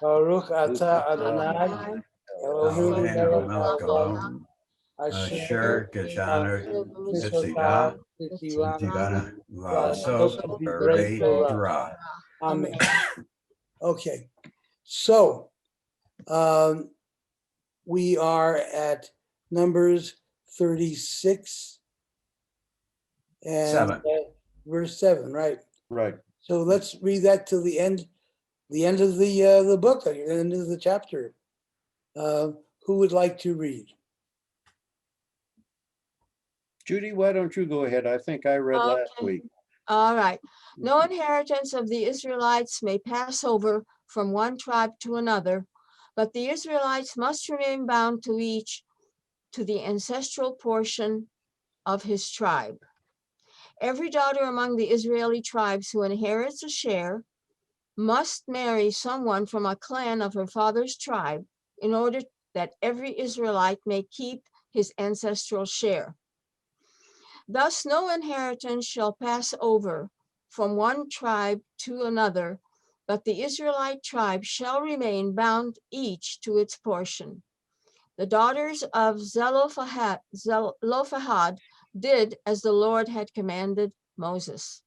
Baruch atah Adonai Eloheinu melech haolam asher Geshanu mitzvotav v'tzivanu Tivana v'asot So divrei Torah. Torah. Amen. Okay, so we are at Numbers 36 and 7. Verse 7, right? Right. So let's read that till the end of the book, the end of the chapter. Who would like to read? Judy, why don't you go ahead? I think I read last Okay. week. All right. No inheritance of the Israelites may pass over from one tribe to another, but the Israelites must remain bound to the ancestral portion of his tribe. Every daughter among the Israeli tribes who inherits a share must marry someone from a clan of her father's tribe in order that every Israelite may keep his ancestral share. Thus, no inheritance shall pass over from one tribe to another, but the Israelite tribe shall remain bound each to its portion. The daughters of Zelophehad did as the Lord had commanded Moses.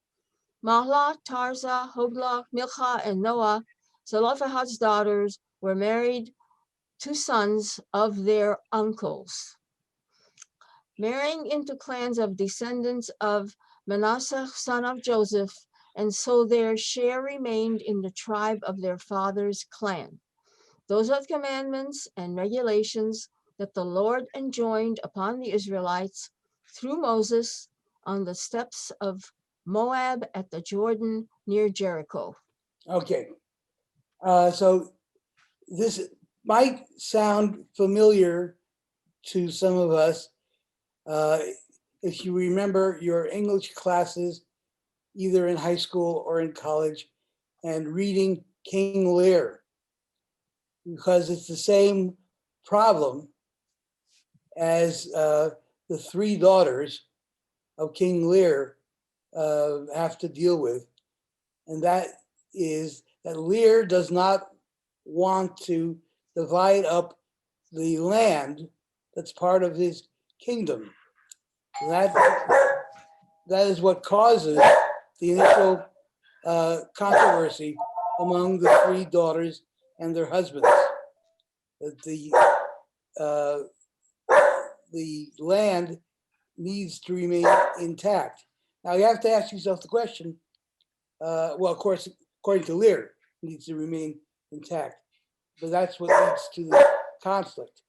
Mahlah, Tarza, Hoglah, Milcah, and Noah, Zelophehad's daughters, were married to sons of their uncles, marrying into clans of descendants of Manasseh, son of Joseph, and so their share remained in the tribe of their father's clan. Those are the commandments and regulations that the Lord enjoined upon the Israelites through Moses on the steps of Moab at the Jordan near Jericho. Okay, so this might sound familiar to some of us. If you remember your English classes, either in high school or in college, and reading King Lear, because it's the same problem as the three daughters of King Lear have to deal with. And that is that Lear does not want to divide up the land that's part of his kingdom. That is what causes the initial controversy among the three daughters and their husbands. That the land needs to remain intact. Now you have to ask yourself the question, well, of course, according to Lear, it needs to remain intact, but that's what leads to the conflict.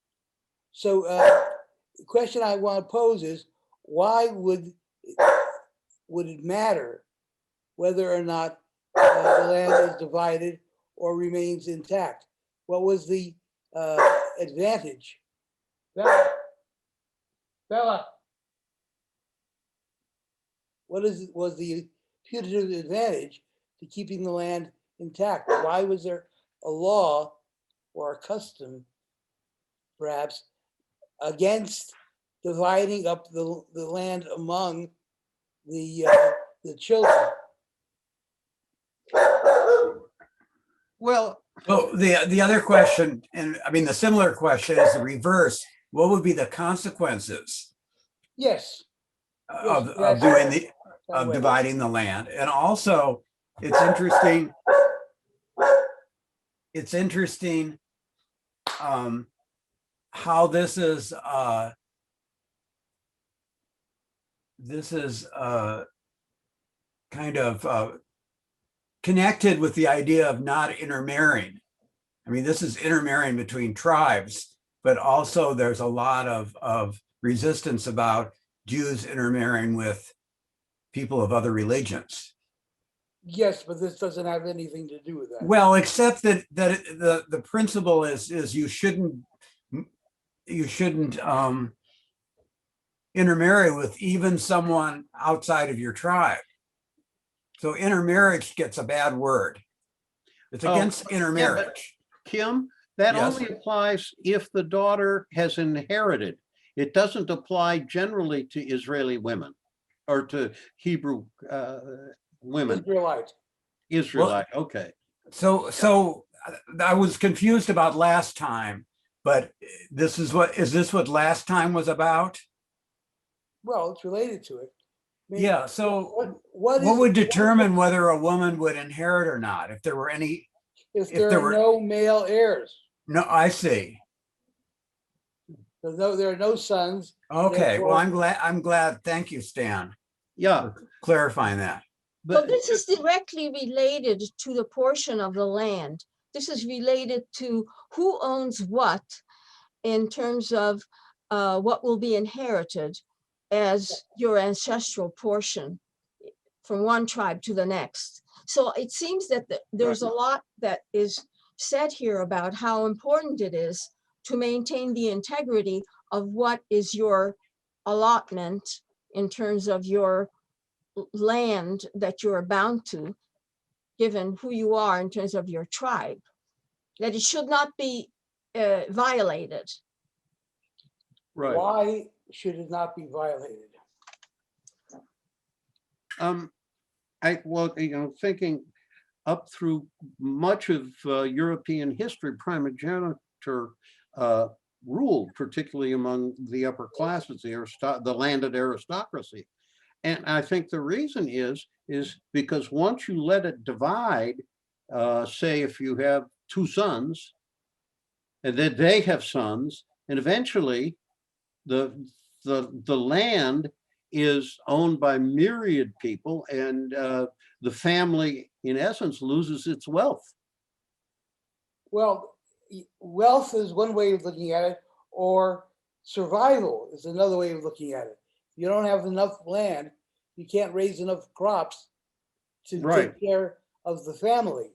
So the question I want to pose is, why would it matter whether or not the land is divided or remains intact? What was the advantage? Bella, was the putative advantage to keeping the land intact? Why was there a law or a custom, perhaps, against dividing up the land among the children? Well, The other question, and I mean the similar question is the reverse. What would be the consequences Yes. of Yes, doing the that way. dividing the land? And also, it's interesting. It's interesting how this is kind of connected with the idea of not intermarrying. I mean, this is intermarrying between tribes, but also there's a lot of resistance about Jews intermarrying with people of other religions. Yes, but this doesn't have anything to do with that. Well, except that the principle is you shouldn't intermarry with even someone outside of your tribe. So intermarriage gets a bad word. It's against intermarriage. Kim, that Yes. only applies if the daughter has inherited. It doesn't apply generally to Israeli women or to Hebrew women. Israelite. Israelite, okay. So I was confused about last time, but is this what last time was about? Well, it's related to it. I mean, Yeah, so what what is, would determine whether a woman would inherit or not? If there were any, if if there there are were, no male heirs? no, I see. There are no sons. Okay, well, therefore- I'm glad. Thank you, Stan, Yeah, for clarifying that. Well, but this is directly related to the portion of the land. This is related to who owns what in terms of what will be inherited as your ancestral portion from one tribe to the next. So it seems that there's a lot that is said here about how important it is to maintain the integrity of what is your allotment in terms of your land that you're bound to, given who you are in terms of your tribe, that it should not be violated. right. Why should it not be violated? Well, thinking up through much of European history, primogeniture ruled, particularly among the upper classes, the landed aristocracy. And I think the reason is because once you let it divide, say if you have two sons, and then they have sons, and eventually the land is owned by myriad people, and the family, in essence, loses its wealth. Well, wealth is one way of looking at it, or survival is another way of looking at it. You don't have enough land, you can't raise enough crops to Right. take care of the family,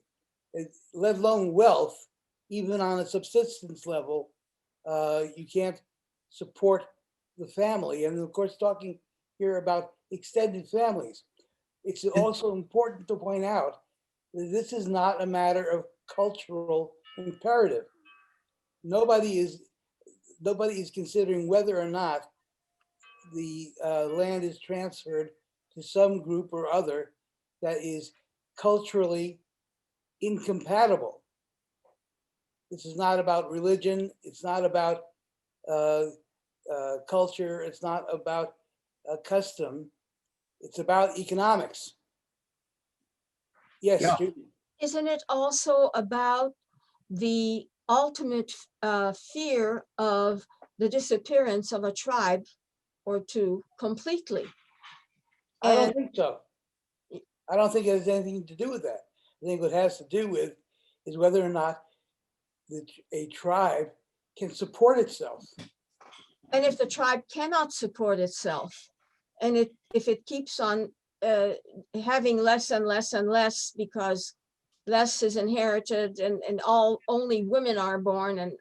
let alone wealth. Even on a subsistence level, you can't support the family. And of course, talking here about extended families, it's also important to point out that this is not a matter of cultural imperative. Nobody is considering whether or not the land is transferred to some group or other that is culturally incompatible. This is not about religion. It's not about culture. It's not about custom. It's about economics. Yes, Yeah. Judy. Isn't it also about the ultimate fear of the disappearance of a tribe or two completely? I don't And think so. I don't think it has anything to do with that. I think what it has to do with is whether or not a tribe can support itself. and if the tribe cannot support itself, and if it keeps on having less and less and less because less is inherited and only women are born, and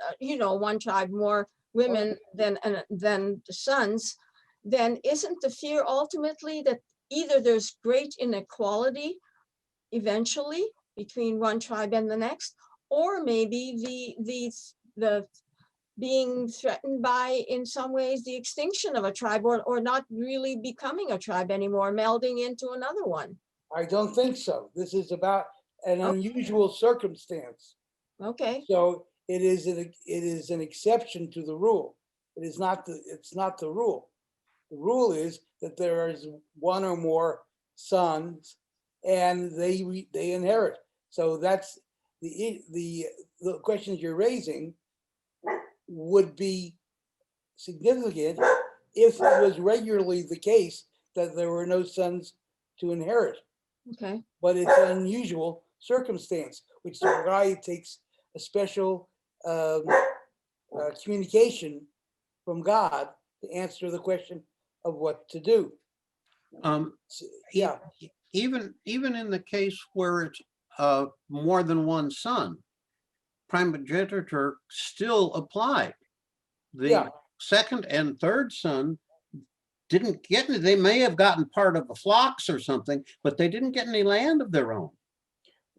one tribe more women than the sons, then isn't the fear ultimately that either there's great inequality eventually between one tribe and the next, or maybe the being threatened by, in some ways, the extinction of a tribe, or not really becoming a tribe anymore, melding into another one? I don't think so. This is about an unusual circumstance. Okay, So it is an exception to the rule. It's not the rule. The rule is that there is one or more sons and they inherit. So that's the questions you're raising would be significant if it was regularly the case that there were no sons to inherit. okay. But it's an unusual circumstance, which is why it takes a special communication from God to answer the question of what to do. Yeah, Even in the case where it's more than one son, primogeniture still applied. The Yeah. second and third son didn't get any. They may have gotten part of the flocks or something, but they didn't get any land of their own.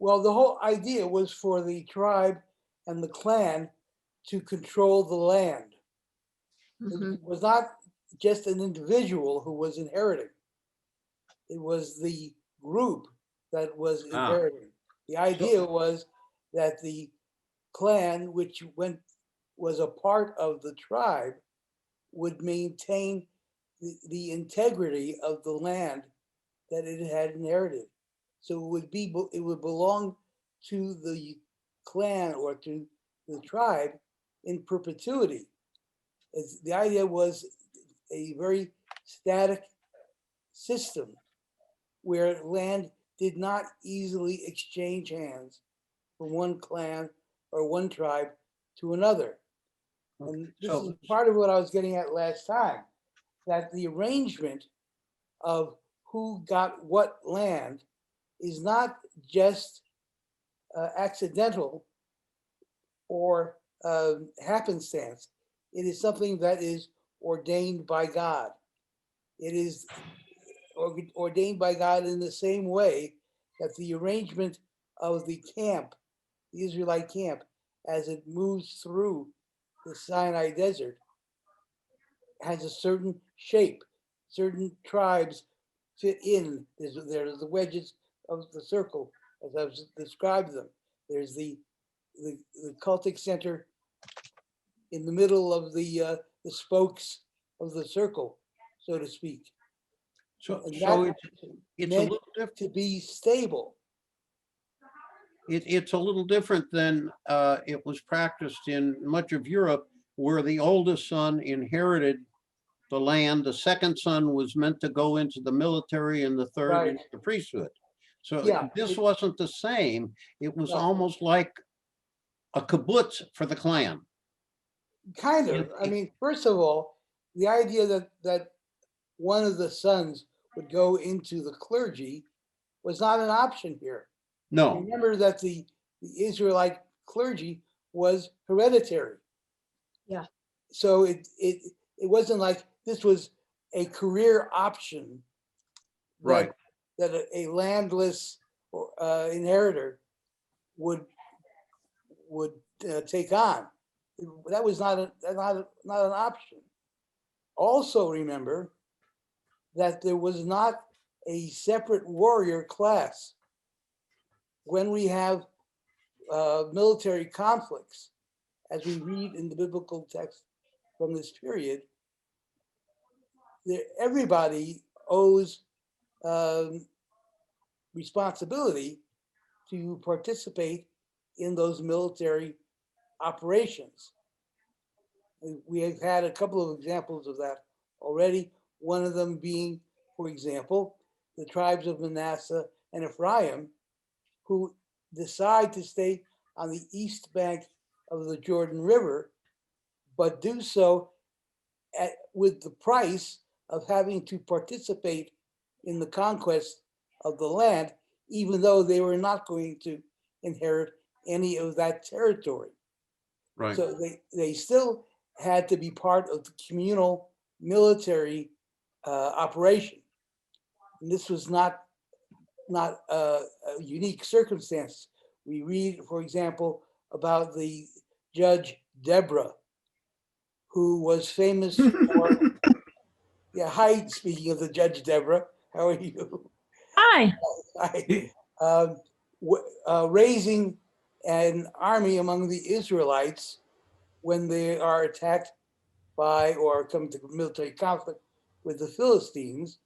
well, the whole idea was for the tribe and the clan to control the land. Mhm. It was not just an individual who was inheriting. It was the group that was inheriting. The idea was that the clan, which was a part of the tribe, would maintain the integrity of the land that it had inherited. So it would belong to the clan or to the tribe in perpetuity. The idea was a very static system where land did not easily exchange hands from one clan or one tribe to another. And this is part of what I was getting at last time, that the arrangement of who got what land is not just accidental or happenstance. It is something that is ordained by God. It is ordained by God in the same way that the arrangement of the camp, the Israelite camp, as it moves through the Sinai desert, has a certain shape. Certain tribes fit in. There's the wedges of the circle, as I've described them. There's the cultic center in the middle of the spokes of the circle, so to speak. So And it's a meant little different. to be stable. It's a little different than it was practiced in much of Europe, where the oldest son inherited the land. The second son was meant to go into the military, and the third Right. into the priesthood. So Yeah, this wasn't the same. It was No. almost like a kibbutz for the clan. Kind of. I mean, first of all, the idea that one of the sons would go into the clergy was not an option here. No, Remember that the Israelite clergy was hereditary. Yeah. So it wasn't like this was a career option that, right. that a landless inheritor would take on. That was not an option. Also remember that there was not a separate warrior class. When we have military conflicts, as we read in the biblical text from this period, everybody owes responsibility to participate in those military operations. We have had a couple of examples of that already. One of them being, for example, the tribes of Manasseh and Ephraim, who decide to stay on the east bank of the Jordan River, but do so with the price of having to participate in the conquest of the land, even though they were not going to inherit any of that territory. Right. So they still had to be part of the communal military operation. And this was not a unique circumstance. We read, for example, about the Judge Deborah, who was famous for, yeah, hi, speaking of the Judge Deborah, how are you? Hi. Hi. Raising an army among the Israelites when they are attacked by or come to military conflict with the Philistines.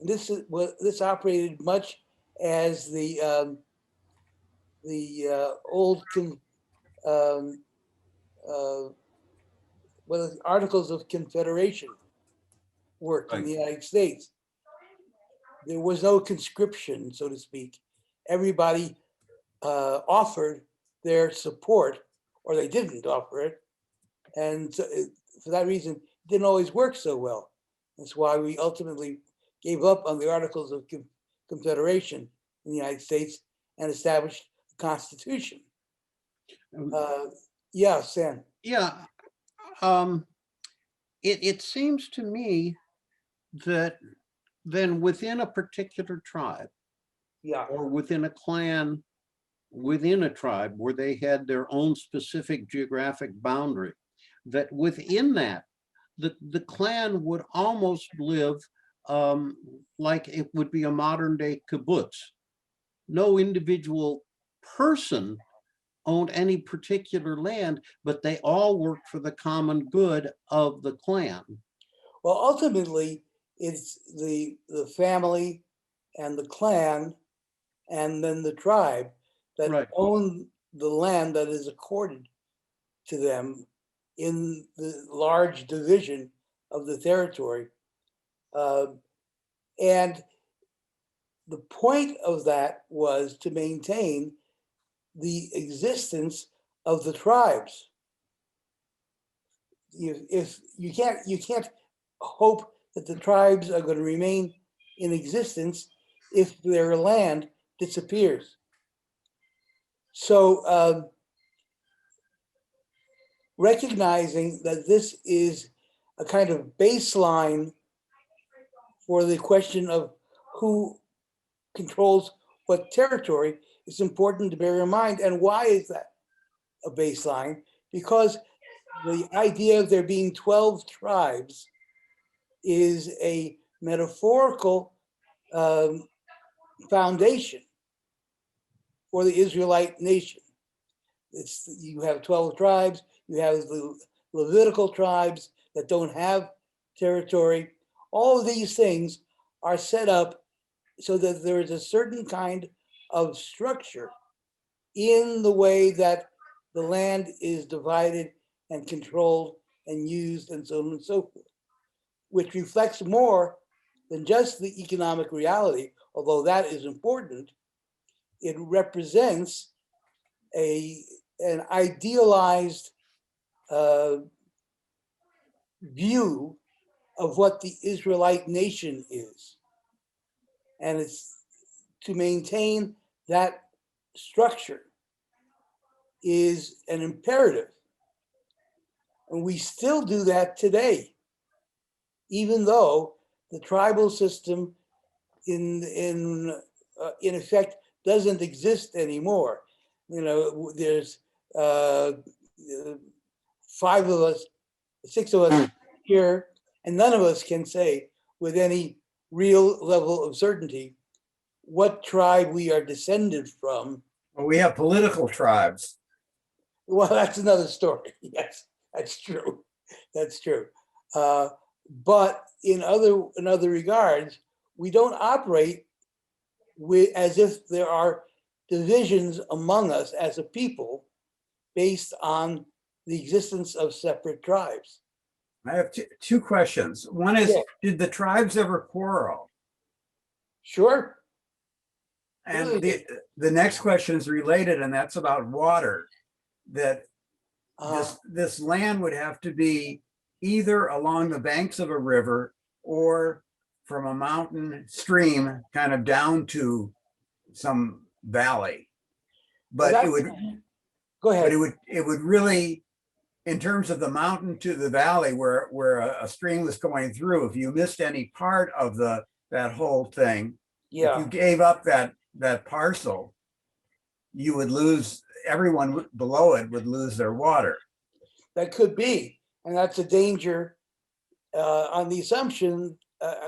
And this operated much as the old Articles of Confederation worked in the United States. There was no conscription, so to speak. Everybody offered their support, or they didn't offer it. And so for that reason, it didn't always work so well. That's why we ultimately gave up on the Articles of Confederation in the United States and established the Constitution. Yeah, Sam. Yeah. It seems to me that then within a particular tribe, Yeah, or within a clan, within a tribe where they had their own specific geographic boundary, that within that, the clan would almost live like it would be a modern day kibbutz. No individual person owned any particular land, but they all worked for the common good of the clan. Well, ultimately, it's the family and the clan and then the tribe that Right. own the land that is accorded to them in the large division of the territory. And the point of that was to maintain the existence of the tribes. If you can't hope that the tribes are going to remain in existence if their land disappears. So recognizing that this is a kind of baseline for the question of who controls what territory, it's important to bear in mind. And why is that a baseline? Because the idea of there being 12 tribes is a metaphorical foundation for the Israelite nation. You have 12 tribes, you have the Levitical tribes that don't have territory. All of these things are set up so that there is a certain kind of structure in the way that the land is divided and controlled and used and so on and so forth, which reflects more than just the economic reality, although that is important. It represents an idealized view of what the Israelite nation is. And it's to maintain that structure is an imperative. And we still do that today, even though the tribal system in effect doesn't exist anymore. You know, there's 5 of us, 6 of us here, and none of us can say with any real level of certainty what tribe we are descended from. Well, we have political tribes. Well, that's another story. Yes, that's true. That's true. But in other regards, we don't operate as if there are divisions among us as a people based on the existence of separate tribes. I have two questions. One is, Yeah. Did the tribes ever quarrel? Sure. And the next question is related, and that's about water. That this land would have to be either along the banks of a river or from a mountain stream kind of down to some valley. But it would go ahead. But it would really, in terms of the mountain to the valley where a stream was going through, if you missed any part of that whole thing, if you gave up that parcel, you would lose, everyone below it would lose their water. That could be, and that's a danger on the assumption,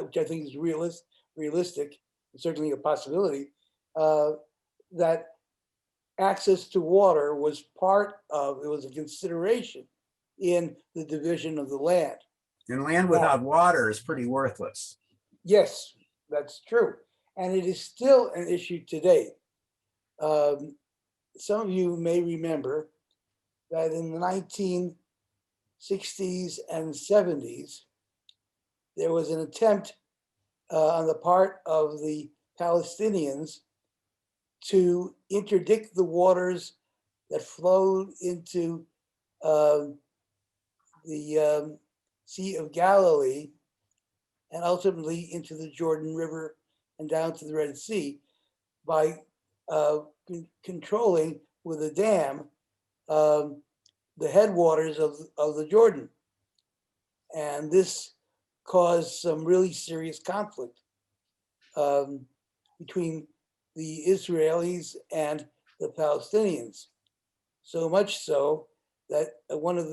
which I think is realistic, certainly a possibility, that access to water was it was a consideration in the division of the land. And land without water is pretty worthless. Yes, that's true. And it is still an issue today. Some of you may remember that in the 1960s and 70s, there was an attempt on the part of the Palestinians to interdict the waters that flowed into the Sea of Galilee and ultimately into the Jordan River and down to the Red Sea by controlling with a dam the headwaters of the Jordan. And this caused some really serious conflict between the Israelis and the Palestinians. So much so that one of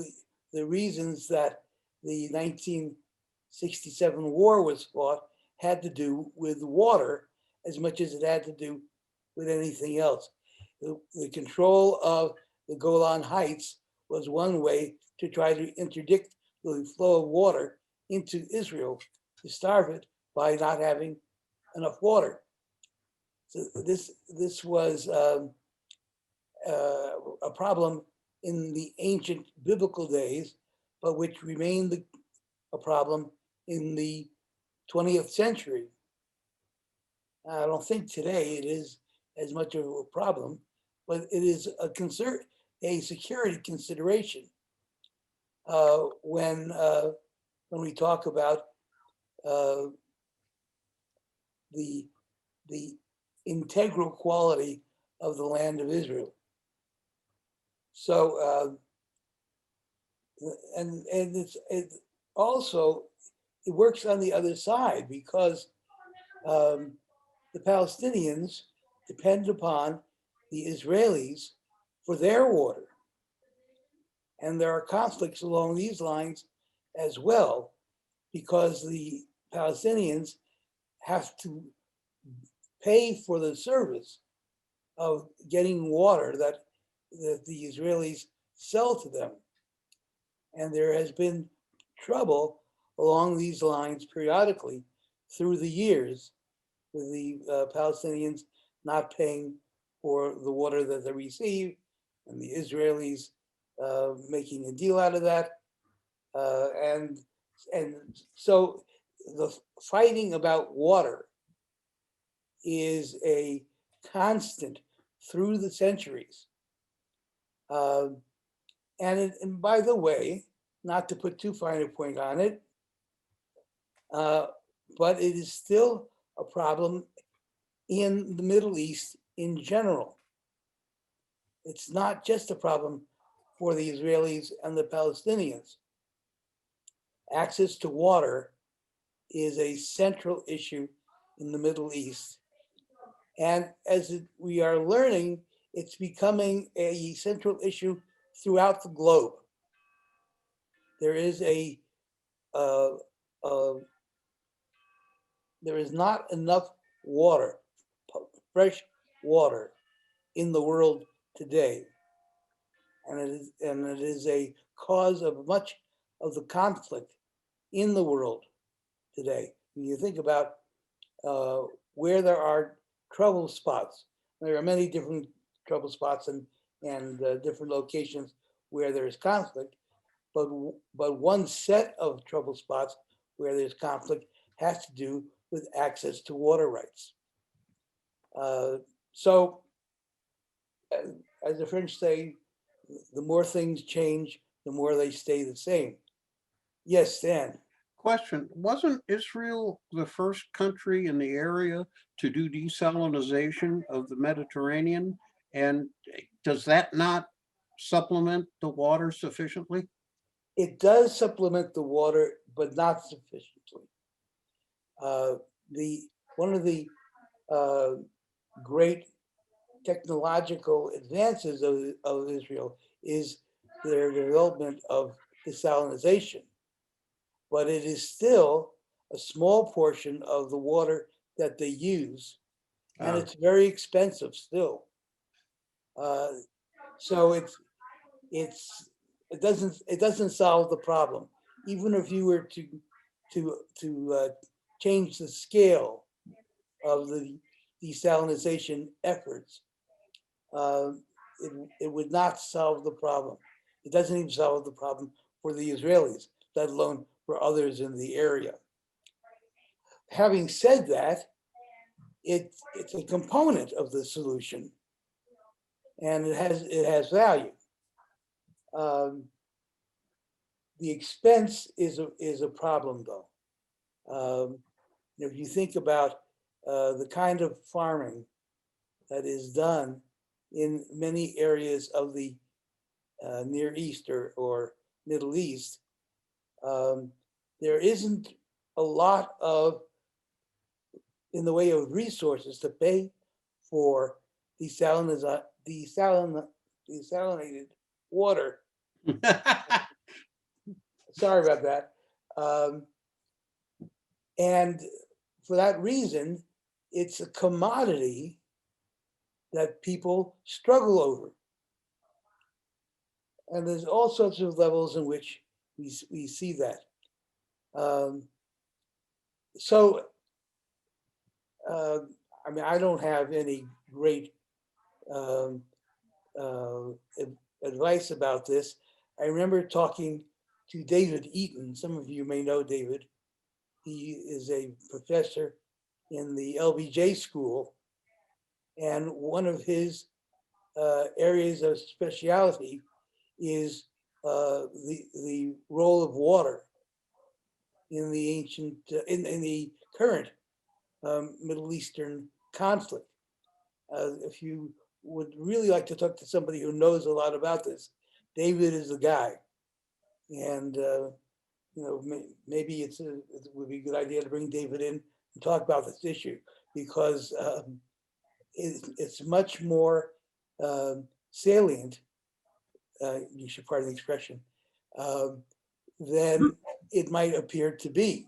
the reasons that the 1967 war was fought had to do with water as much as it had to do with anything else. The control of the Golan Heights was one way to try to interdict the flow of water into Israel, to starve it by not having enough water. So this was a problem in the ancient biblical days, but which remained a problem in the 20th century. I don't think today it is as much of a problem, but it is a security consideration when we talk about the integral quality of the land of Israel. So and it also it works on the other side, because the Palestinians depend upon the Israelis for their water. And there are conflicts along these lines as well, because the Palestinians have to pay for the service of getting water that the Israelis sell to them. And there has been trouble along these lines periodically through the years, with the Palestinians not paying for the water that they receive, and the Israelis making a deal out of that. And so the fighting about water is a constant through the centuries. And by the way, not to put too fine a point on it, but it is still a problem in the Middle East in general. It's not just a problem for the Israelis and the Palestinians. Access to water is a central issue in the Middle East. And as we are learning, it's becoming a central issue throughout the globe. There is there is not enough water, fresh water, in the world today, and it is a cause of much of the conflict in the world today. When you think about where there are trouble spots, there are many different trouble spots and different locations where there is conflict, but one set of trouble spots where there's conflict has to do with access to water rights. So, as the French say, the more things change, the more they stay the same. Yes, Dan. Question, wasn't Israel the first country in the area to do desalination of the Mediterranean? And does that not supplement the water sufficiently? It does supplement the water, but not sufficiently. One of the great technological advances of Israel is their development of desalination, but it is still a small portion of the water that they use, and it's very expensive still. So it doesn't solve the problem. Even if you were to change the scale of the desalination efforts, it would not solve the problem. It doesn't even solve the problem for the Israelis, let alone for others in the area. Having said that, it's a component of the solution, and it has value. The expense is a problem, though. If you think about the kind of farming that is done in many areas of the Near East or Middle East, there isn't a lot in the way of resources to pay for desalinated water. Sorry about that. And for that reason, it's a commodity that people struggle over. And there's all sorts of levels in which we see that. So, I mean, I don't have any great advice about this. I remember talking to David Eaton. Some of you may know David. He is a professor in the LBJ school. And one of his areas of speciality is the role of water in the ancient, in the current Middle Eastern conflict. If you would really like to talk to somebody who knows a lot about this, David is the guy. And you know, maybe it would be a good idea to bring David in and talk about this issue, because it's much more salient, you should pardon the expression, than it might appear to be.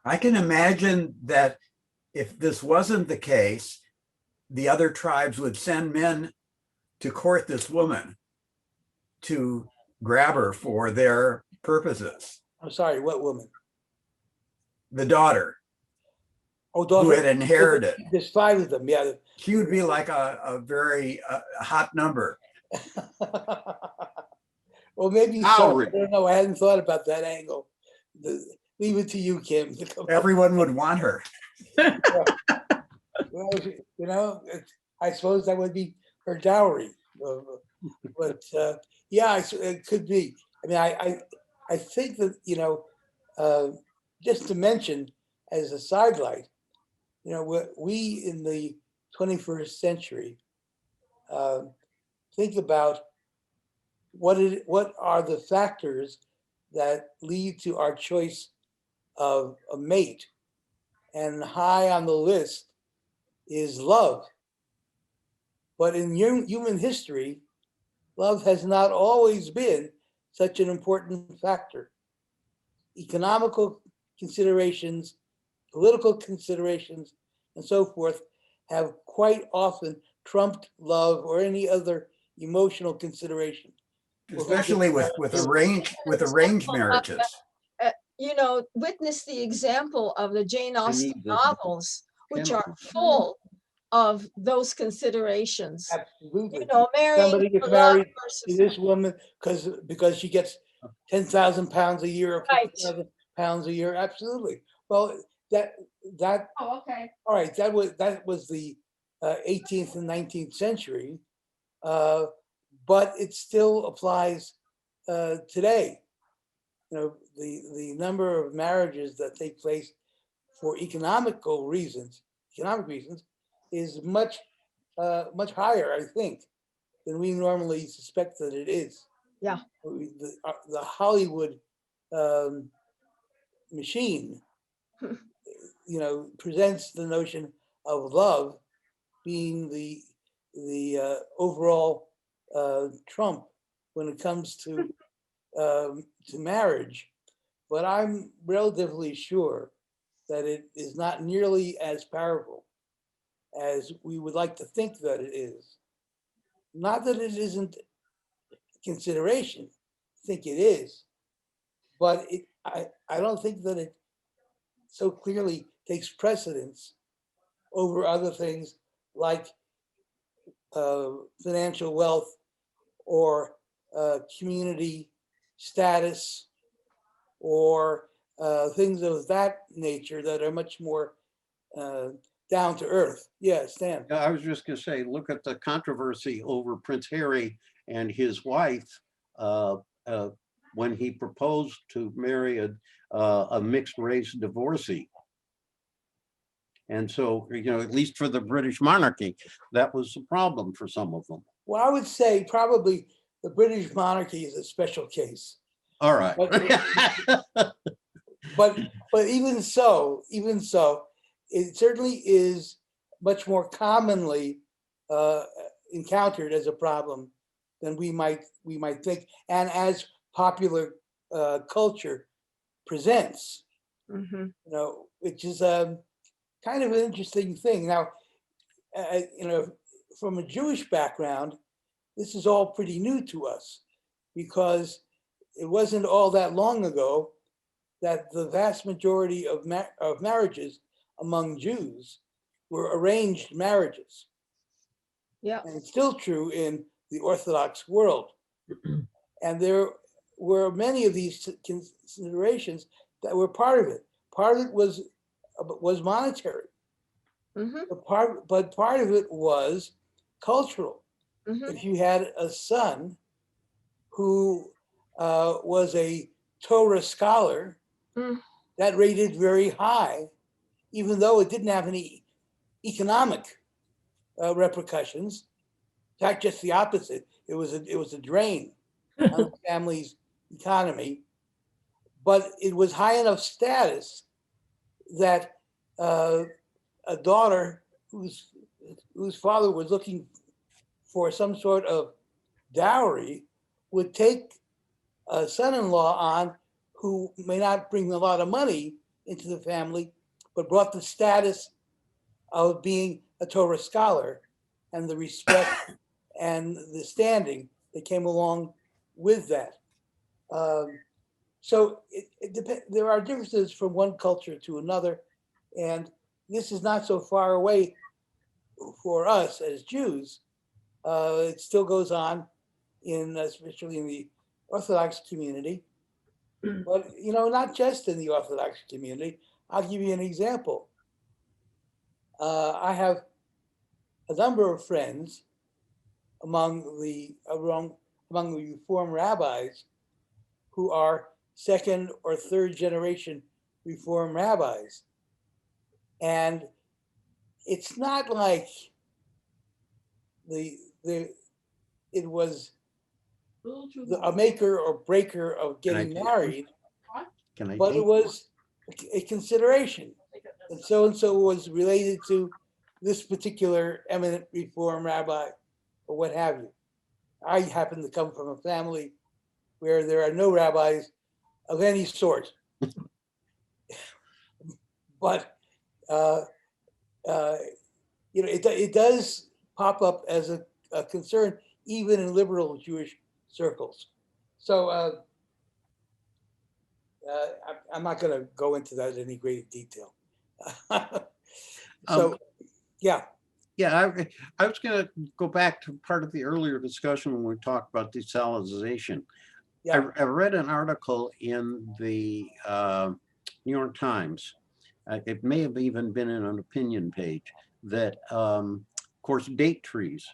I can imagine that if this wasn't the case, the other tribes would send men to court this woman to grab her for their purposes. I'm sorry, what woman? The daughter Oh, who daughter. had inherited. There's 5 of them, yeah. She would be like a very hot number. Well, maybe so. Dowry. I don't know. I hadn't thought about that angle. Leave it to you, Kim. To come up. Everyone would want her. Well, you know, I suppose that would be her dowry. But yeah, it could be. I mean, I think that, you know, just to mention as a sidelight, you know, we in the 21st century think about what are the factors that lead to our choice of a mate, and high on the list is love. But in human history, love has not always been such an important factor. Economical considerations, political considerations, and so forth have quite often trumped love or any other emotional consideration. Especially with arranged marriages. You know, witness the example of the Jane Austen need this. novels, which are Chemical. full of those considerations. Absolutely. You know, marrying Somebody gets for love married to versus this woman because she gets 10,000 pounds a year or Right. 50,000 pounds a year. Absolutely. Well, that Oh, okay. all right. That was the 18th and 19th century, but it still applies today. You know, the number of marriages that take place for economic reasons is much higher, I think, than we normally suspect that it is. Yeah. The Hollywood machine, you know, presents the notion of love being the overall trump when it comes to marriage. But I'm relatively sure that it is not nearly as powerful as we would like to think that it is. Not that it isn't a consideration, I think it is, but I don't think that it so clearly takes precedence over other things like financial wealth or community status or things of that nature that are much more down to earth. Yeah, Stan. I was just going to say, look at the controversy over Prince Harry and his wife when he proposed to marry a mixed race divorcee. And so, you know, at least for the British monarchy, that was a problem for some of them. Well, I would say probably the British monarchy is a special case. All right. But even so, it certainly is much more commonly encountered as a problem than we might think, and as popular culture presents. Mm-hmm. You know, which is kind of an interesting thing. Now, you know, from a Jewish background, this is all pretty new to us. because it wasn't all that long ago that the vast majority of marriages among Jews were arranged marriages. Yeah. And it's still true in the Orthodox world. And there were many of these considerations that were part of it. Part of it was monetary, Mm-hmm. but part of it was cultural. Mm-hmm. If you had a son who was a Torah scholar, Mm. that rated very high, even though it didn't have any economic repercussions. In fact, just the opposite. It was a drain on the family's economy, but it was high enough status that a daughter whose father was looking for some sort of dowry would take a son-in-law on who may not bring a lot of money into the family, but brought the status of being a Torah scholar and the respect and the standing that came along with that. So there are differences from one culture to another, and this is not so far away for us as Jews. It still goes on especially in the Orthodox community, but not just in the Orthodox community. I'll give you an example. I have a number of friends among the Reform rabbis who are second or third generation Reform rabbis, and it's not like it was a maker or breaker of getting married, but it was a consideration. And so was related to this particular eminent Reform rabbi or what have you. I happen to come from a family where there are no rabbis of any sort. But it does pop up as a concern even in liberal Jewish circles. So I'm not going to go into that in any great detail. So, yeah. Yeah, I was going to go back to part of the earlier discussion when we talked about desalinization. Yeah. I read an article in the New York Times. It may have even been in an opinion page that, of course, date trees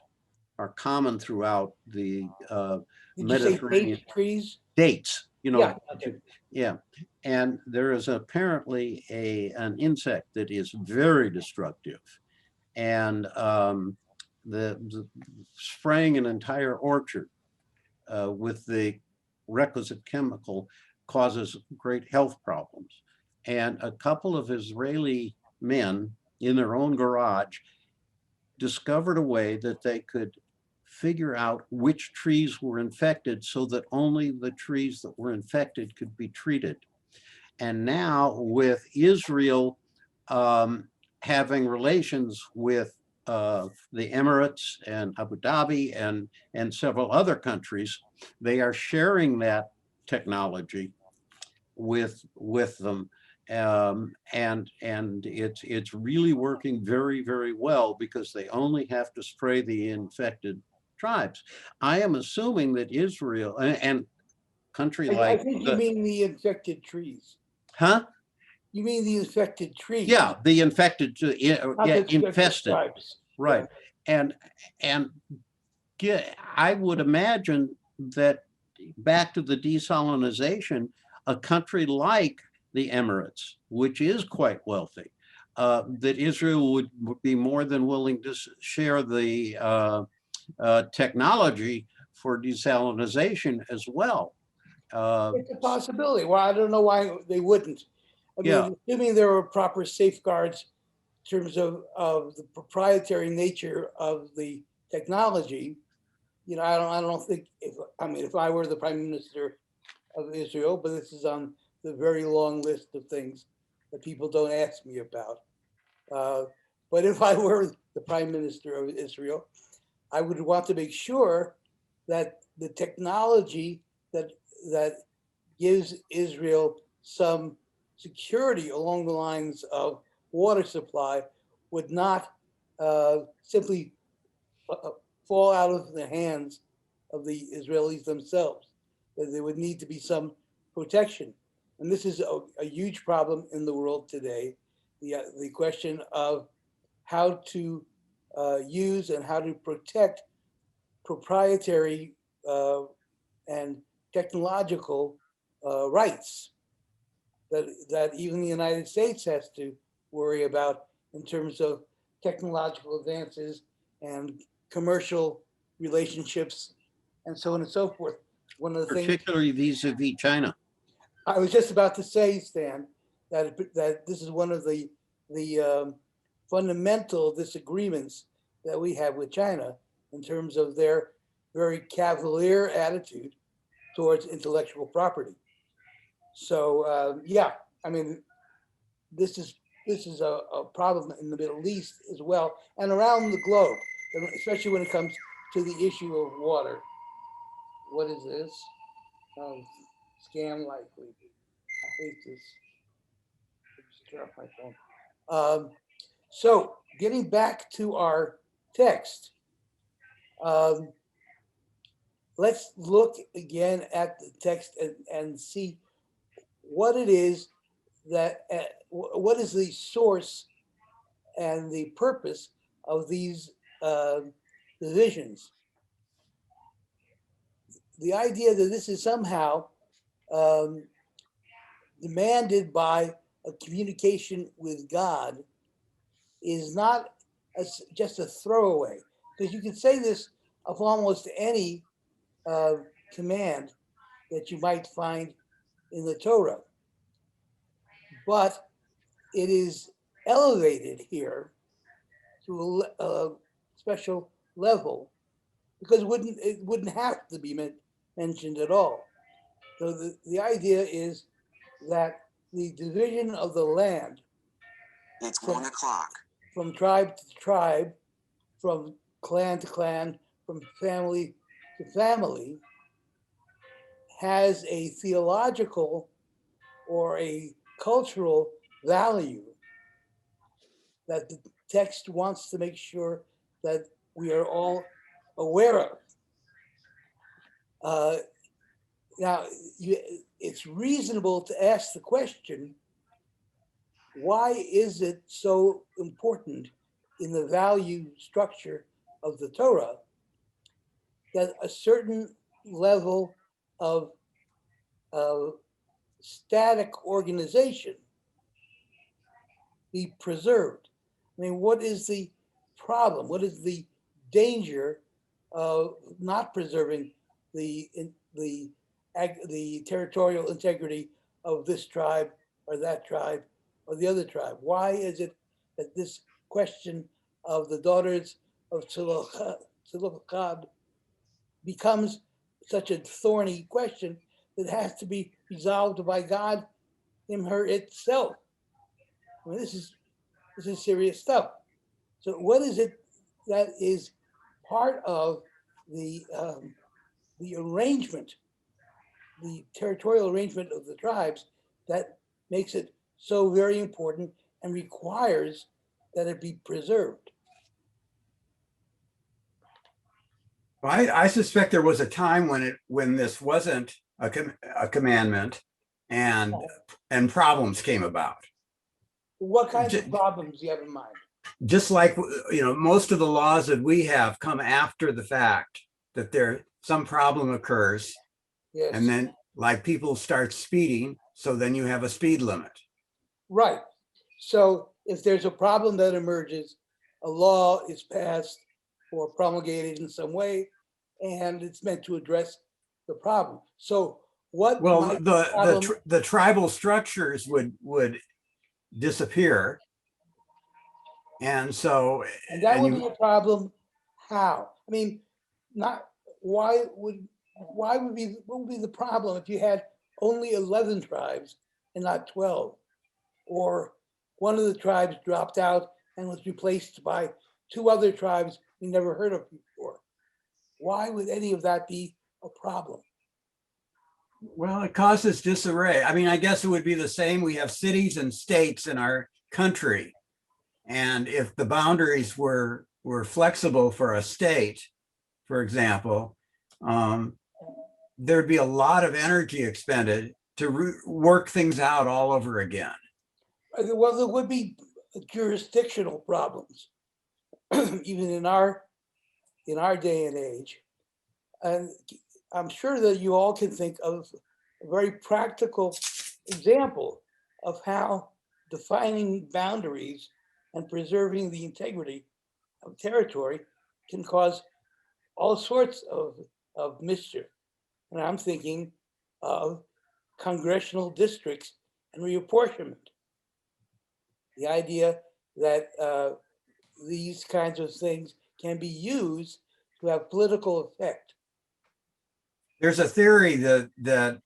are common throughout the Mediterranean. Did you say date trees? Dates, Yeah. Okay. Yeah. And there is apparently an insect that is very destructive. And the spraying an entire orchard with the requisite chemical causes great health problems. And a couple of Israeli men in their own garage discovered a way that they could figure out which trees were infected so that only the trees that were infected could be treated. And now with Israel having relations with the Emirates and Abu Dhabi and several other countries, they are sharing that technology with them. And it's really working very, very well because they only have to spray the infected tribes. I am assuming that Israel and country like I think you mean the infected trees. Huh? You mean the infected trees? Yeah, the infected, infested, tribes. right? Yeah. And I would imagine that back to the desalinization, a country like the Emirates, which is quite wealthy, that Israel would be more than willing to share the technology for desalinization as well. It's a possibility. Well, I don't know why they wouldn't. I mean, Yeah. assuming there were proper safeguards in terms of the proprietary nature of the technology, I don't think if I were the Prime Minister of Israel, but this is on the very long list of things that people don't ask me about. But if I were the Prime Minister of Israel, I would want to make sure that the technology that that gives Israel some security along the lines of water supply would not simply fall out of the hands of the Israelis themselves. That there would need to be some protection. And this is a huge problem in the world today. The question of how to use and how to protect proprietary and technological rights that even the United States has to worry about in terms of technological advances and commercial relationships and so on and so forth. One of the things Particularly vis-a-vis China. I was just about to say, Stan, that this is one of the fundamental disagreements that we have with China in terms of their very cavalier attitude towards intellectual property. So yeah, I mean, this is a problem in the Middle East as well and around the globe, especially when it comes to the issue of water. What is this? Scam likely. I hate this. Just turn off my phone. So getting back to our text, let's look again at the text and see what it is that, what is the source and the purpose of these divisions. The idea that this is somehow demanded by a communication with God is not just a throwaway, because you can say this of almost any command that you might find in the Torah, but it is elevated here to a special level because it wouldn't have to be mentioned at all. So the idea is that the division of the land, It's 1 o'clock. from tribe to tribe, from clan to clan, from family to family, has a theological or a cultural value that the text wants to make sure that we are all aware of. Now, it's reasonable to ask the question, why is it so important in the value structure of the Torah that a certain level of static organization be preserved? I mean, what is the problem? What is the danger of not preserving the territorial integrity of this tribe or that tribe or the other tribe? Why is it that this question of the daughters of Zelophehad becomes such a thorny question that has to be resolved by God, him, her, itself? I mean, this is serious stuff. So what is it that is part of the arrangement, the territorial arrangement of the tribes, that makes it so very important and requires that it be preserved? Well, I suspect there was a time when this wasn't a commandment and problems came about. What kinds of problems do you have in mind? Just like, most of the laws that we have come after the fact that some problem occurs. Yes. And then like people start speeding, so then you have a speed limit. Right. So if there's a problem that emerges, a law is passed or promulgated in some way, and it's meant to address the problem. So what? Well, the tribal structures would disappear. And so, and that would be a problem. How? I mean, not why would what would be the problem if you had only 11 tribes and not 12, or one of the tribes dropped out and was replaced by 2 other tribes we never heard of before? Why would any of that be a problem? Well, it causes disarray. I mean, I guess it would be the same. We have cities and states in our country. And if the boundaries were flexible for a state, for example, there'd be a lot of energy expended to work things out all over again. Well, there would be jurisdictional problems, even in our day and age. And I'm sure that you all can think of a very practical example of how defining boundaries and preserving the integrity of territory can cause all sorts of mischief. And I'm thinking of congressional districts and reapportionment. The idea that these kinds of things can be used to have political effect. There's a theory that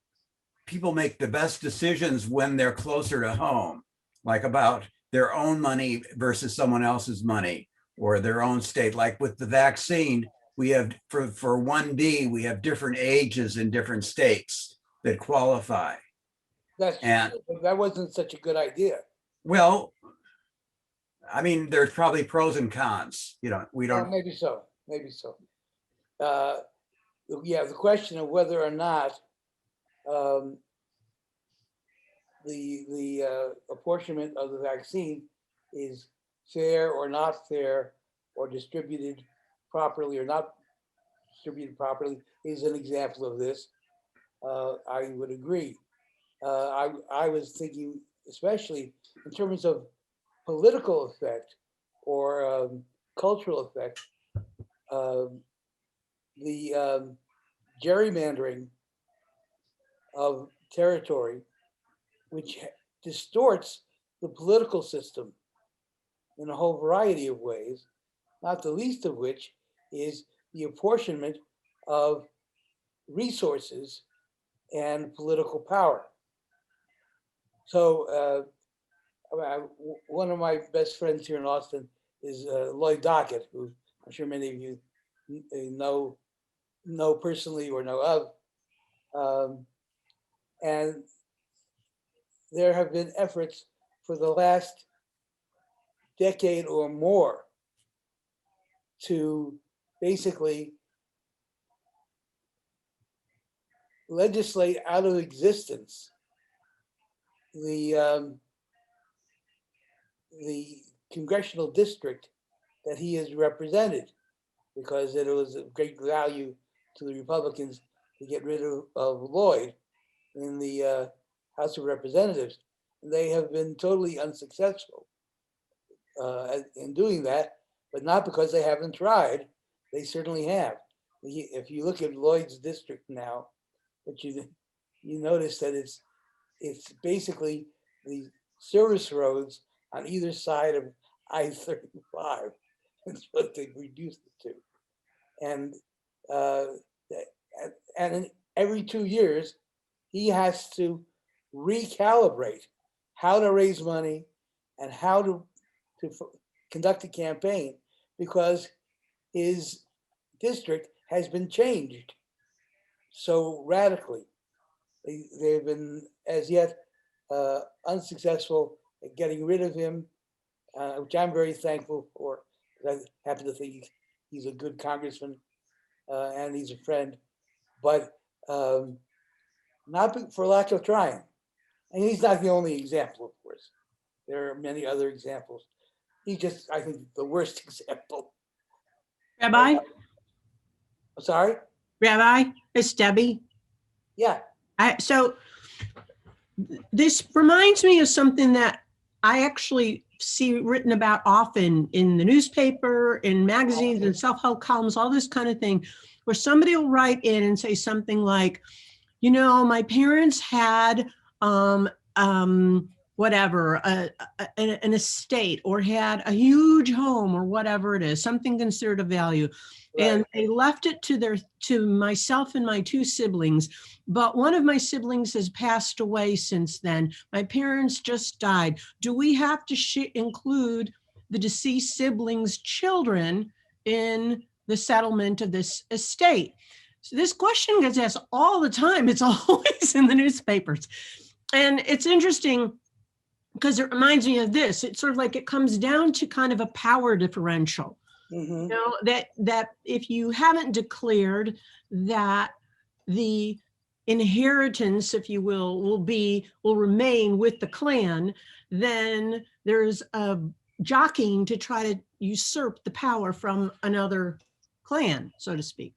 people make the best decisions when they're closer to home, like about their own money versus someone else's money or their own state. Like with the vaccine, we have for 1B, we have different ages in different states that qualify. That wasn't such a good idea. Well, I mean, there's probably pros and cons. You know, we don't. Maybe so. Yeah, the question of whether or not the apportionment of the vaccine is fair or not fair, or distributed properly or not distributed properly, is an example of this. I would agree. I was thinking, especially in terms of political effect or cultural effect, the gerrymandering of territory, which distorts the political system in a whole variety of ways, not the least of which is the apportionment of resources and political power. So one of my best friends here in Austin is Lloyd Dockett, who I'm sure many of you know personally or know of. And there have been efforts for the last decade or more to basically legislate out of existence the congressional district that he has represented, because it was of great value to the Republicans to get rid of Lloyd in the House of Representatives. They have been totally unsuccessful in doing that, but not because they haven't tried. They certainly have. If you look at Lloyd's district now, but you notice that it's basically the service roads on either side of I-35. That's what they've reduced it to. And every 2 years, he has to recalibrate how to raise money and how to conduct a campaign, because his district has been changed so radically. They've been as yet unsuccessful at getting rid of him, which I'm very thankful for. I happen to think he's a good congressman and he's a friend, but not for lack of trying. And he's not the only example, of course. There are many other examples. He's just, I think, the worst example. Rabbi? I'm sorry? Rabbi, it's Debbie. Yeah. So this reminds me of something that I actually see written about often in the newspaper, in magazines and self-help columns, all this kind of thing, where somebody will write in and say something like, you know, my parents had whatever, an estate, or had a huge home, or whatever it is, something considered a value. Right. And they left it to myself and my 2 siblings. But one of my siblings has passed away since then. My parents just died. Do we have to include the deceased siblings' children in the settlement of this estate? So this question gets asked all the time. It's always in the newspapers. And it's interesting because it reminds me of this. It's sort of like it comes down to kind of a power differential. Mhm. You know, that if you haven't declared that the inheritance, if you will remain with the clan, then there's a jockeying to try to usurp the power from another clan, so to speak.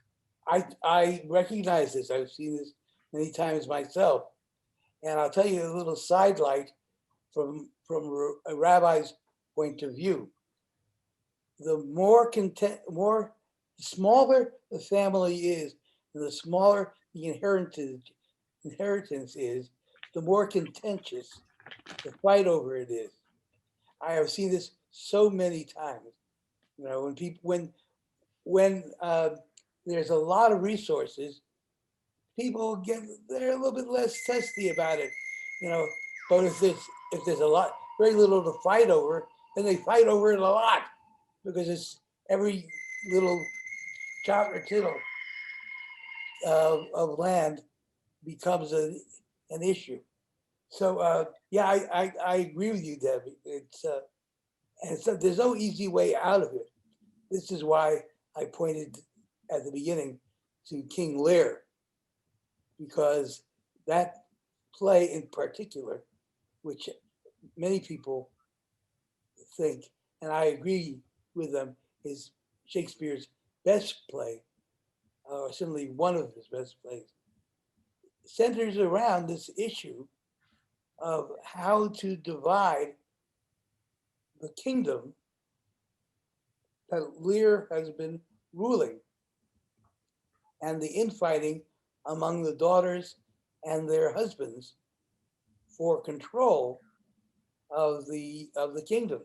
I recognize this. I've seen this many times myself. And I'll tell you a little sidelight from a rabbi's point of view. The more the smaller the family is, and the smaller the inheritance is, the more contentious the fight over it is. I have seen this so many times. You know, when people when there's a lot of resources, people they're a little bit less testy about it. You know, but if there's very little to fight over, then they fight over it a lot because it's every little jot or tittle of land becomes an issue. So yeah, I agree with you, Debbie. And so there's no easy way out of it. This is why I pointed at the beginning to King Lear, because that play in particular, which many people think, and I agree with them, is Shakespeare's best play, or certainly one of his best plays, centers around this issue of how to divide the kingdom that Lear has been ruling, and the infighting among the daughters and their husbands for control of the kingdom.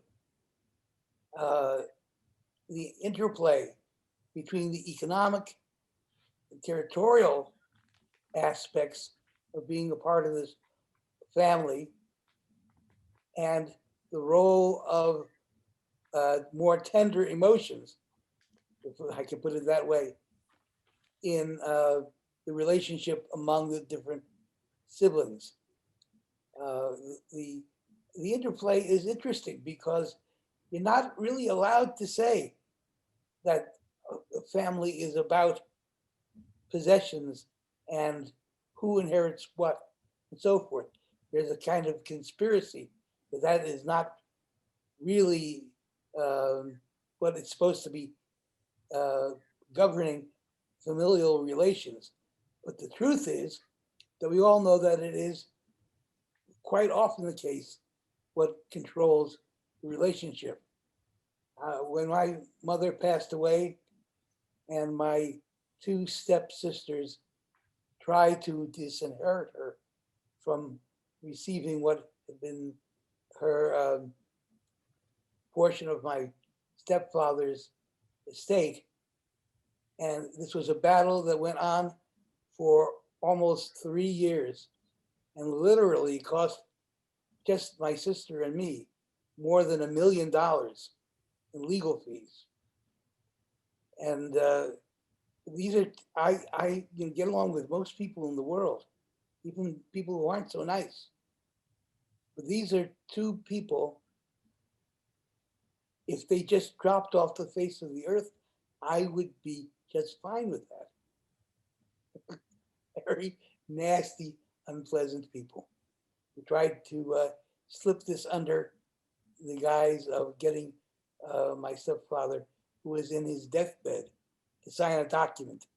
The interplay between the economic and territorial aspects of being a part of this family and the role of more tender emotions, if I can put it that way, in the relationship among the different siblings. The interplay is interesting because you're not really allowed to say that a family is about possessions and who inherits what and so forth. There's a kind of conspiracy that is not really what it's supposed to be governing familial relations. But the truth is that we all know that it is quite often the case what controls the relationship. When my mother passed away and my two stepsisters tried to disinherit her from receiving what had been her portion of my stepfather's estate, and this was a battle that went on for almost 3 years and literally cost just my sister and me more than $1 million in legal fees. And these are, I can get along with most people in the world, even people who aren't so nice. But these are two people, if they just dropped off the face of the earth, I would be just fine with that. Very nasty, unpleasant people who tried to slip this under the guise of getting my stepfather, who was in his deathbed, to sign a document.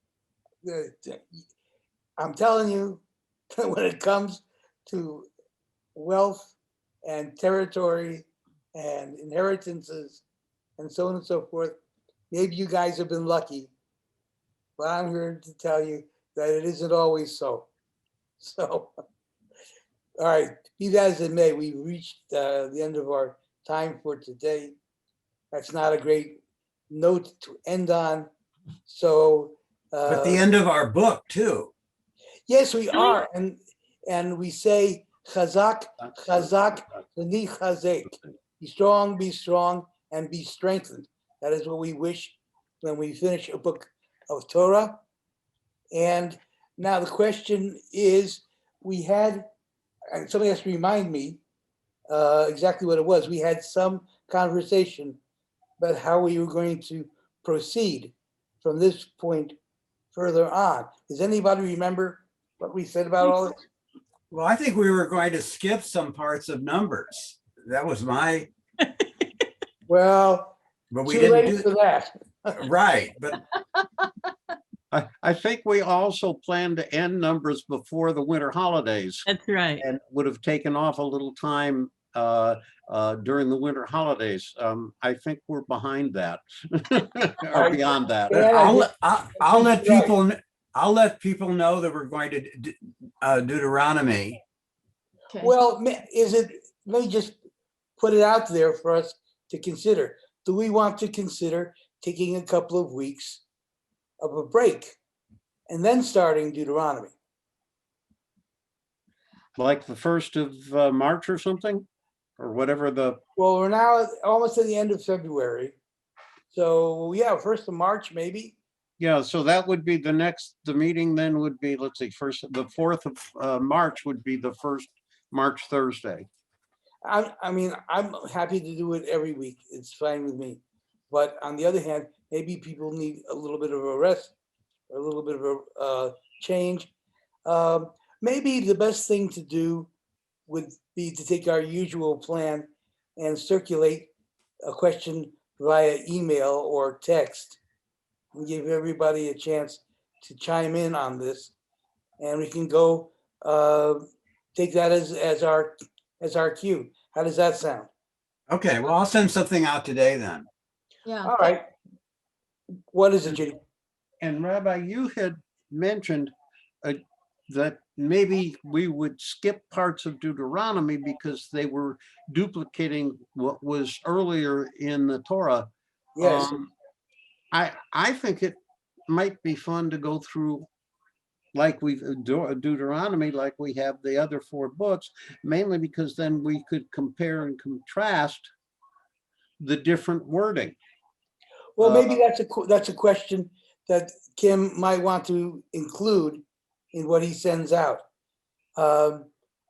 I'm telling you, when it comes to wealth and territory and inheritances and so on and so forth, maybe you guys have been lucky, but I'm here to tell you that it isn't always so. So, all right, be that as it may, we've reached the end of our time for today. That's not a great note to end on. So, But the end of our book too. yes, we are, and we say chazak, chazak, v'ni chazek. Be strong, and be strengthened. That is what we wish when we finish a book of Torah. And now the question is, we had, and somebody has to remind me exactly what it was. We had some conversation about how we were going to proceed from this point further on. Does anybody remember what we said about all this? Well, I think we were going to skip some parts of numbers. That was my, Well, but we too didn't late for do, that. right, but I think we also planned to end numbers before the winter holidays That's right. and would have taken off a little time during the winter holidays. I think we're behind that or beyond that. Yeah, I'll let Right. people, I'll let people know that we're going to Deuteronomy. Okay. Well, let me just put it out there for us to consider. Do we want to consider taking a couple of weeks of a break and then starting Deuteronomy? Like the 1st of March or something, or whatever the, Well, we're now almost at the end of February. So yeah, 1st of March, maybe. yeah, so that would be the meeting then would be, let's see, the 4th of March would be the first March Thursday. I mean, I'm happy to do it every week. It's fine with me. But on the other hand, maybe people need a little bit of a rest, or a little bit of a change. Maybe the best thing to do would be to take our usual plan and circulate a question via email or text and give everybody a chance to chime in on this. And we can go take that as our cue. How does that sound? Okay, well, I'll send something out today then. Yeah. All right. What is it, Judy? And Rabbi, you had mentioned that maybe we would skip parts of Deuteronomy because they were duplicating what was earlier in the Torah. Yes. I think it might be fun to go through like we've Deuteronomy, like we have the other 4 books, mainly because then we could compare and contrast the different wording. Well, maybe that's a question that Kim might want to include in what he sends out. I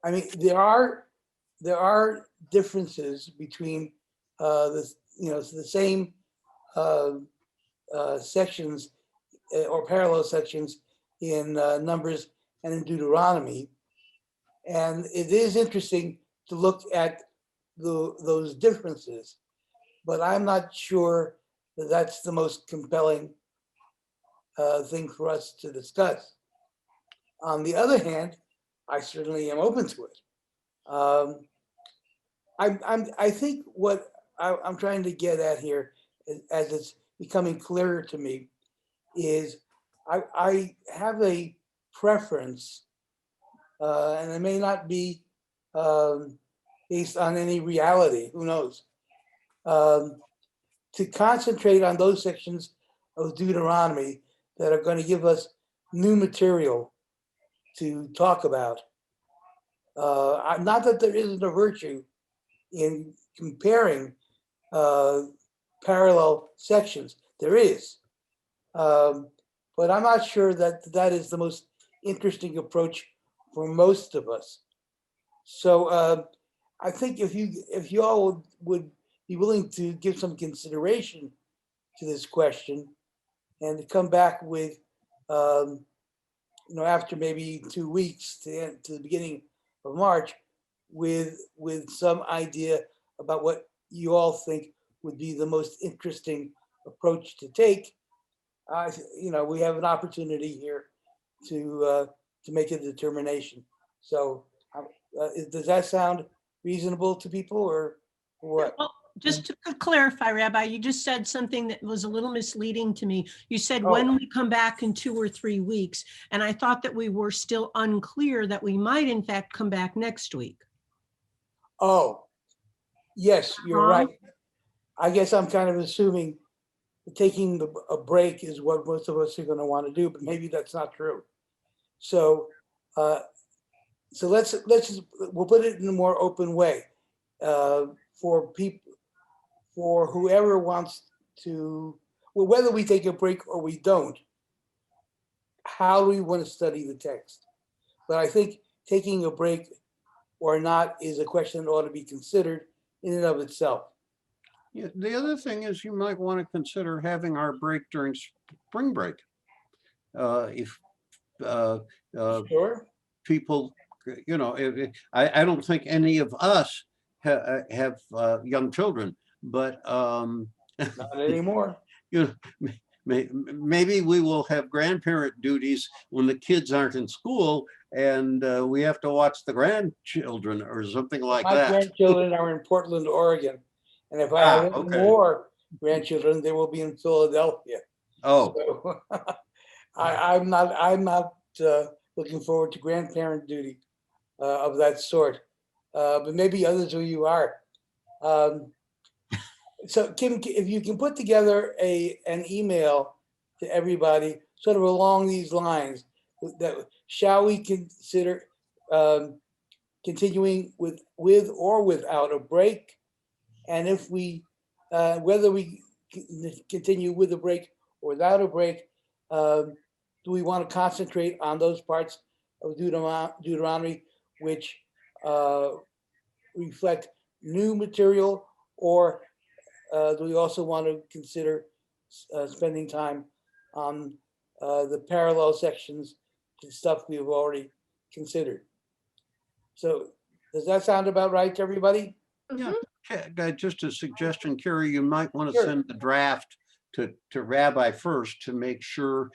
mean, there are differences between the same sections or parallel sections in Numbers and in Deuteronomy, and it is interesting to look at those differences, but I'm not sure that that's the most compelling thing for us to discuss. On the other hand, I certainly am open to it. I think what I'm trying to get at here, as it's becoming clearer to me, is I have a preference, and it may not be based on any reality, who knows, to concentrate on those sections of Deuteronomy that are going to give us new material to talk about. Not that there isn't a virtue in comparing parallel sections, there is. But I'm not sure that that is the most interesting approach for most of us. So I think if you all would be willing to give some consideration to this question and to come back with, after maybe 2 weeks to the beginning of March, with some idea about what you all think would be the most interesting approach to take, we have an opportunity here to make a determination. So does that sound reasonable to people, or what? Well, just to clarify, Rabbi, you just said something that was a little misleading to me. You said Oh. when we come back in 2 or 3 weeks, and I thought that we were still unclear that we might in fact come back next week. Oh, yes, you're right. I guess I'm kind of assuming taking a break is what most of us are going to want to do, but maybe that's not true. So, we'll put it in a more open way for people, for whoever wants to. Well, whether we take a break or we don't, how do we want to study the text? But I think taking a break or not is a question that ought to be considered in and of itself. Yeah, the other thing is you might want to consider having our break during spring break. If Sure. people, I don't think any of us have young children, but Not anymore. you know, maybe we will have grandparent duties when the kids aren't in school and we have to watch the grandchildren or something like My that. grandchildren are in Portland, Oregon. And if I have any Okay. more grandchildren, they will be in Philadelphia. Oh, So I'm not looking forward to grandparent duty of that sort. But maybe others of you are. So Kim, if you can put together an email to everybody, sort of along these lines, that shall we consider continuing with or without a break? And if we, whether we continue with a break or without a break, do we want to concentrate on those parts of Deuteronomy which reflect new material, or do we also want to consider spending time on the parallel sections to stuff we have already considered? So does that sound about right to everybody? yeah. Just a suggestion, Kerry, you might want to Sure. send the draft to Rabbi first to make sure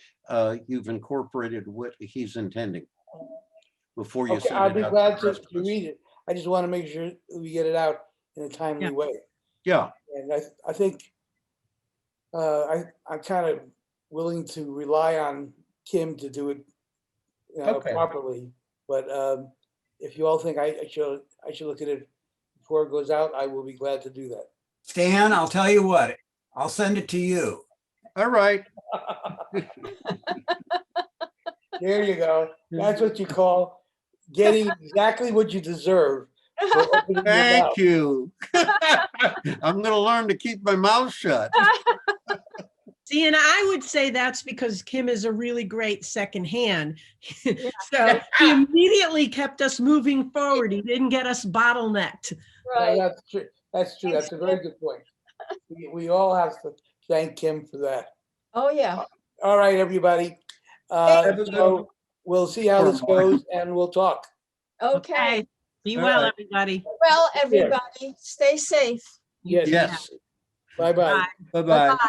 you've incorporated what he's intending before you Okay, send I'll it be out. to glad the to rest of us. read it. I just want to make sure we get it out in a timely Yeah. way. Yeah, And I think I'm kind of willing to rely on Kim to do it Okay. properly. But if you all think I should look at it before it goes out, I will be glad to do that. Stan, I'll tell you what, I'll send it to you. all right. There you go. That's what you call getting exactly what you deserve for opening your Thank mouth. you. I'm gonna learn to keep my mouth shut. See, and I would say that's because Kim is a really great second hand. So he immediately kept us moving forward. He didn't get us bottlenecked. No, that's true. That's true. That's a very good point. We all have to thank Kim for that. Oh, yeah. All right, everybody. Have a good So we'll see how this goes and we'll talk. Okay. Be All well, right. everybody. Well, everybody, stay safe. Yes. Yes, Bye-bye. Bye. bye-bye. Bye-bye.